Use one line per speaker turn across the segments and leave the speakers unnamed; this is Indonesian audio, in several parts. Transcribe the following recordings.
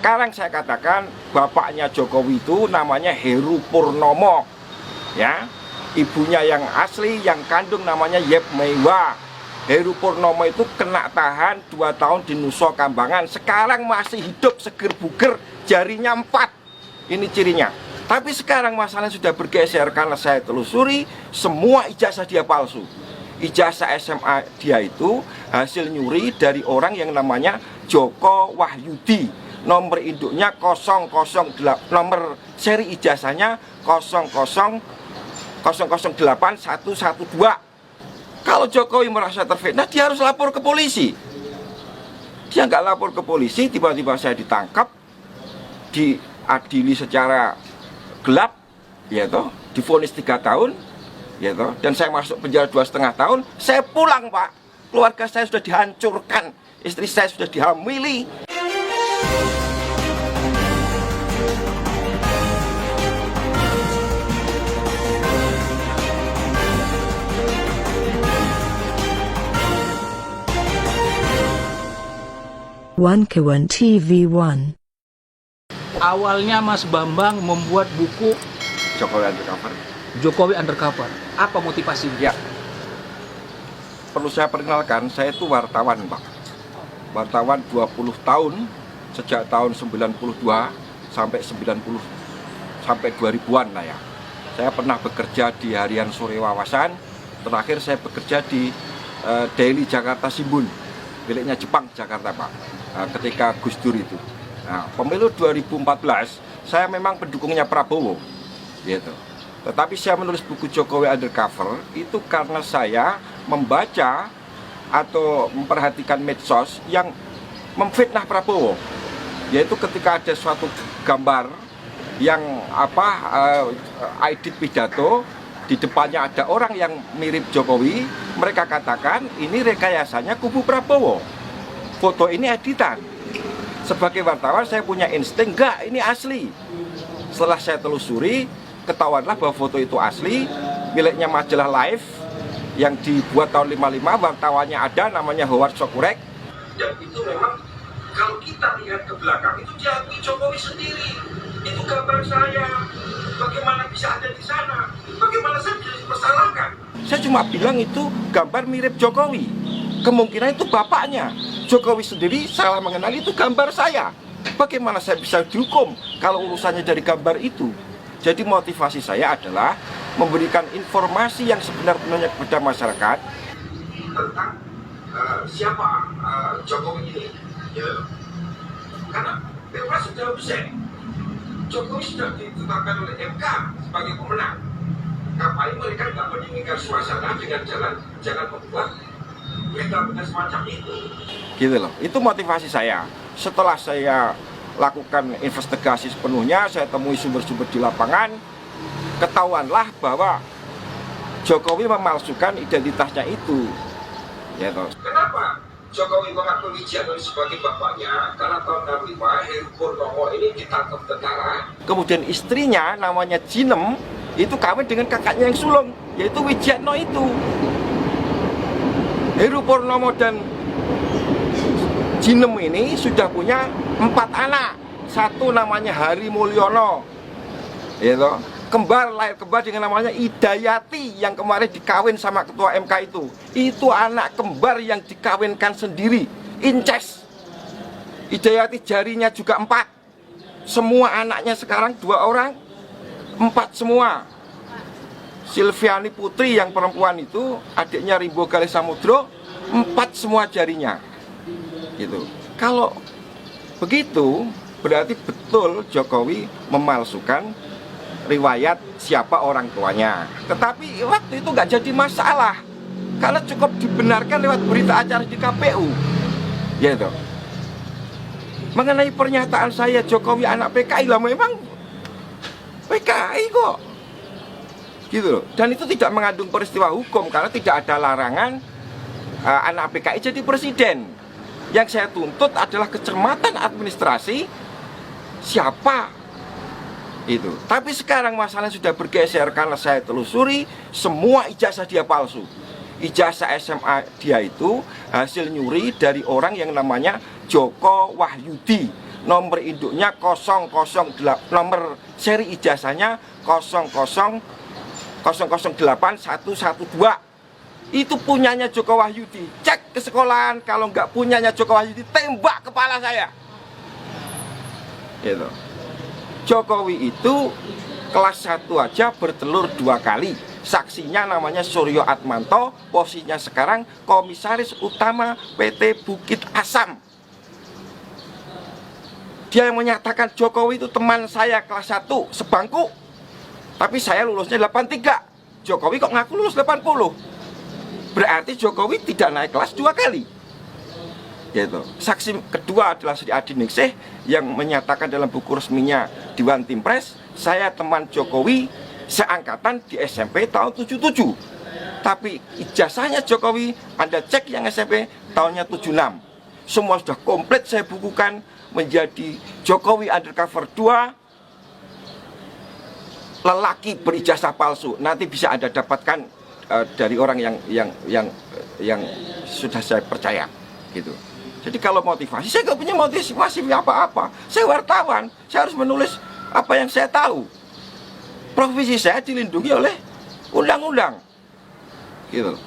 Sekarang saya katakan bapaknya Jokowi itu namanya Heru Purnomo, ya. Ibunya yang asli, yang kandung namanya Yep Meiwa. Heru Purnomo itu kena tahan 2 tahun di Nusa Kambangan. Sekarang masih hidup seger buger, jarinya 4. Ini cirinya. Tapi sekarang masalahnya sudah bergeser karena saya telusuri semua ijazah dia palsu. Ijazah SMA dia itu hasil nyuri dari orang yang namanya Joko Wahyudi. Nomor induknya 008, nomor seri ijazahnya 0081112. Kalau Jokowi merasa terfitnah, dia harus lapor ke polisi. Dia nggak lapor ke polisi, tiba-tiba saya ditangkap, diadili secara gelap, ya toh, divonis 3 tahun, ya toh, dan saya masuk penjara 2,5 tahun. Saya pulang, Pak. Keluarga saya sudah dihancurkan, istri saya sudah dihamili.
One Kewan TV One.
Awalnya Mas Bambang membuat buku
Jokowi Undercover.
Jokowi Undercover. Apa motivasinya?
Ya, perlu saya perkenalkan, saya itu wartawan, Pak. Wartawan 20 tahun, sejak tahun 92 sampai 90 sampai 2000-an lah ya. Saya pernah bekerja di Harian Sore Wawasan. Terakhir saya bekerja di Daily Jakarta Shimbun, miliknya Jepang Jakarta, Pak. Ketika Gus Dur itu. Nah, pemilu 2014 saya memang pendukungnya Prabowo, gitu. Tetapi saya menulis buku Jokowi Undercover itu karena saya membaca atau memperhatikan medsos yang memfitnah Prabowo, yaitu ketika ada suatu gambar yang edit pidato, di depannya ada orang yang mirip Jokowi, mereka katakan ini rekayasanya kubu Prabowo, foto ini editan. Sebagai wartawan saya punya insting, enggak, ini asli. Setelah saya telusuri, ketahuanlah bahwa foto itu asli, miliknya majalah Life yang dibuat tahun 55, wartawannya ada, namanya Howard Sokurek. Dan itu memang kalau kita lihat ke belakang itu diakui Jokowi sendiri. Itu gambar saya. Bagaimana bisa ada di sana? Bagaimana saya bisa dipersalahkan? Saya cuma bilang itu gambar mirip Jokowi. Kemungkinan itu bapaknya. Jokowi sendiri salah mengenali itu gambar saya. Bagaimana saya bisa dihukum kalau urusannya dari gambar itu? Jadi motivasi saya adalah memberikan informasi yang sebenar-benarnya kepada masyarakat tentang siapa Jokowi ini. Ya. Karena Pilpres sudah usai. Jokowi sudah ditetapkan oleh MK sebagai pemenang. Ngapain mereka tidak mendinginkan suasana dengan jangan membuat berita-berita semacam itu. Gitu loh, itu motivasi saya. Setelah saya lakukan investigasi sepenuhnya, saya temui sumber-sumber di lapangan, ketahuanlah bahwa Jokowi memalsukan identitasnya itu. Ya toh. Kenapa Jokowi mengakui Wijiano sebagai bapaknya? Karena tahun 65 Heru Purnomo ini ditangkap tentara. Kemudian istrinya namanya Jinem itu kawin dengan kakaknya yang sulung, yaitu Wijiano itu. Heru Purnomo dan Jinem ini sudah punya 4 anak. Satu namanya Hari Mulyono, gitu. Lahir kembar dengan namanya Idayati yang kemarin dikawin sama ketua MK itu. Itu anak kembar yang dikawinkan sendiri, incest. Idayati jarinya juga 4. Semua anaknya sekarang 2 orang, 4 semua. Silviani Putri yang perempuan itu, adiknya Rimbo Galih Samudro, 4 semua jarinya. Gitu. Kalau begitu berarti betul Jokowi memalsukan riwayat siapa orang tuanya. Tetapi waktu itu nggak jadi masalah karena cukup dibenarkan lewat berita acara di KPU. Gitu. Mengenai pernyataan saya Jokowi anak PKI, lah memang PKI kok. Gitu. Dan itu tidak mengandung peristiwa hukum karena tidak ada larangan anak PKI jadi presiden. Yang saya tuntut adalah kecermatan administrasi siapa itu. Tapi sekarang masalahnya sudah bergeser karena saya telusuri semua ijazah dia palsu. Ijazah SMA dia itu hasil nyuri dari orang yang namanya Joko Wahyudi. nomor induknya 008, nomor seri ijazahnya 0081112. Itu punyanya Joko Wahyudi. Cek ke sekolahan, kalau nggak punyanya Joko Wahyudi, tembak kepala saya. Gitu. Jokowi itu kelas 1 aja bertelur 2 kali. Saksinya namanya Suryo Atmanto, posisinya sekarang komisaris utama PT Bukit Asam. Dia yang menyatakan Jokowi itu teman saya kelas 1 sebangku, tapi saya lulusnya 83. Jokowi kok ngaku lulus 80. Berarti Jokowi tidak naik kelas 2 kali. Gitu. Saksi kedua adalah Sri Adi Ningsih yang menyatakan dalam buku resminya Dewan Timpres, saya teman Jokowi seangkatan di SMP tahun 77. Tapi ijazahnya Jokowi Anda cek yang SMP tahunnya 76. Semua sudah komplit saya bukukan menjadi Jokowi Undercover 2, lelaki berijazah palsu. Nanti bisa Anda dapatkan dari orang yang sudah saya percaya, gitu. Jadi kalau motivasi, saya nggak punya motivasi apa-apa. Saya wartawan, saya harus menulis apa yang saya tahu. Profesi saya dilindungi oleh undang-undang, gitu.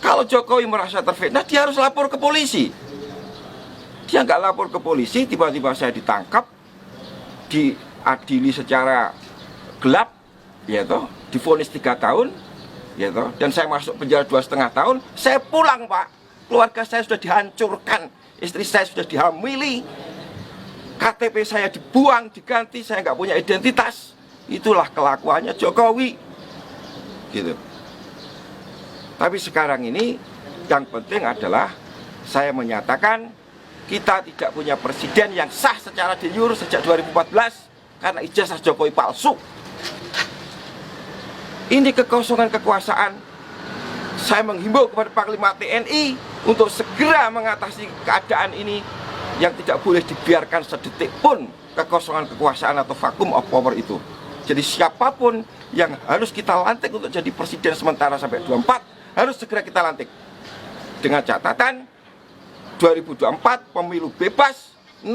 Kalau Jokowi merasa terfitnah, dia harus lapor ke polisi. Dia nggak lapor ke polisi, tiba-tiba saya ditangkap, diadili secara gelap, ya toh, divonis 3 tahun, ya toh, dan saya masuk penjara 2,5 tahun. Saya pulang, Pak. Keluarga saya sudah dihancurkan, istri saya sudah dihamili, KTP saya dibuang, diganti, saya nggak punya identitas. Itulah kelakuannya Jokowi, gitu. Tapi sekarang ini yang penting adalah saya menyatakan kita tidak punya presiden yang sah secara de jure sejak 2014 karena ijazah Jokowi palsu. Ini kekosongan kekuasaan. Saya menghimbau kepada Panglima TNI untuk segera mengatasi keadaan ini yang tidak boleh dibiarkan sedetik pun kekosongan kekuasaan atau vacuum of power itu. Jadi siapapun yang harus kita lantik untuk jadi presiden sementara sampai 24 harus segera kita lantik. Dengan catatan 2024 pemilu bebas 0%.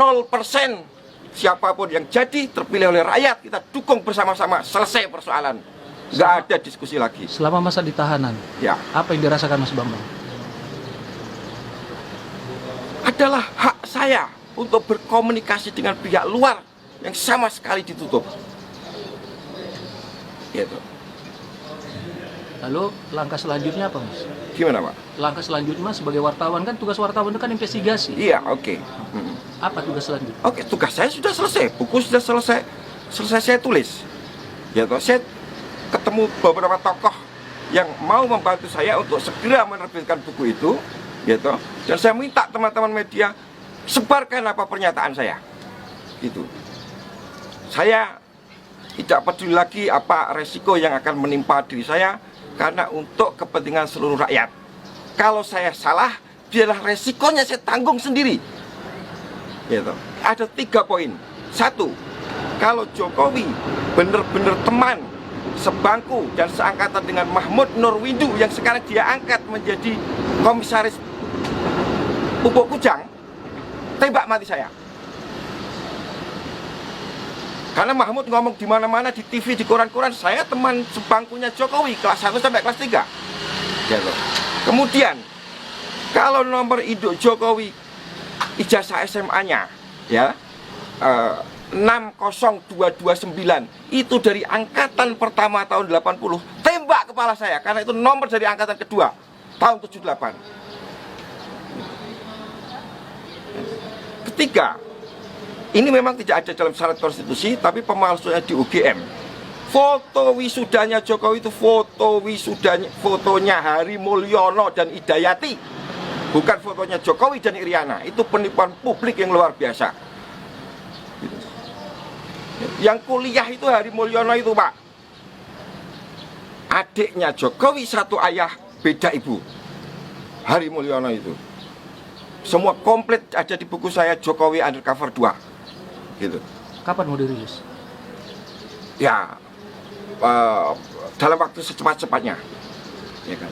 Siapapun yang jadi terpilih oleh rakyat kita dukung bersama-sama, selesai persoalan. Nggak ada diskusi lagi.
Selama masa di tahanan,
Ya,
apa yang dirasakan Mas Bambang?
adalah hak saya untuk berkomunikasi dengan pihak luar yang sama sekali ditutup. Gitu.
Lalu langkah selanjutnya apa, Mas?
Gimana, Pak?
Langkah selanjutnya sebagai wartawan, kan tugas wartawan itu kan investigasi.
Iya, oke.
Apa tugas selanjutnya?
Oke, tugas saya sudah selesai. Buku sudah selesai saya tulis. Ya toh, saya ketemu beberapa tokoh yang mau membantu saya untuk segera menerbitkan buku itu, gitu. Dan saya minta teman-teman media sebarkan apa pernyataan saya, gitu. Saya tidak peduli lagi apa resiko yang akan menimpa diri saya, karena untuk kepentingan seluruh rakyat. Kalau saya salah, biarlah resikonya saya tanggung sendiri, gitu. Ada 3 poin. 1, kalau Jokowi benar-benar teman sebangku dan seangkatan dengan Mahmud Nurwindu yang sekarang dia angkat menjadi komisaris Pupuk Kujang, tembak mati saya. Karena Mahmud ngomong di mana-mana, di TV, di koran-koran, saya teman sebangkunya Jokowi kelas 1 sampai kelas 3. Gitu. Kemudian kalau nomor induk Jokowi ijazah SMA-nya ya 60229 itu dari angkatan pertama tahun 80, tembak kepala saya karena itu nomor dari angkatan kedua tahun 78. Ketiga, ini memang tidak ada dalam syarat konstitusi, tapi pemalsuannya di UGM. Foto wisudanya Jokowi itu fotonya Hari Mulyono dan Idayati, bukan fotonya Jokowi dan Iriana. Itu penipuan publik yang luar biasa. Yang kuliah itu Hari Mulyono itu, Pak, adiknya Jokowi, satu ayah beda ibu. Hari Mulyono itu semua komplit ada di buku saya Jokowi Undercover 2, gitu.
Kapan mau dirilis?
Ya, dalam waktu secepat-cepatnya, ya kan.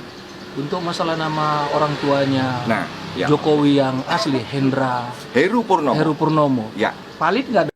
Untuk masalah nama orang tuanya,
Nah, Ya.
Jokowi yang asli, Hendra
Heru Purnomo.
Heru Purnomo,
Ya.
valid nggak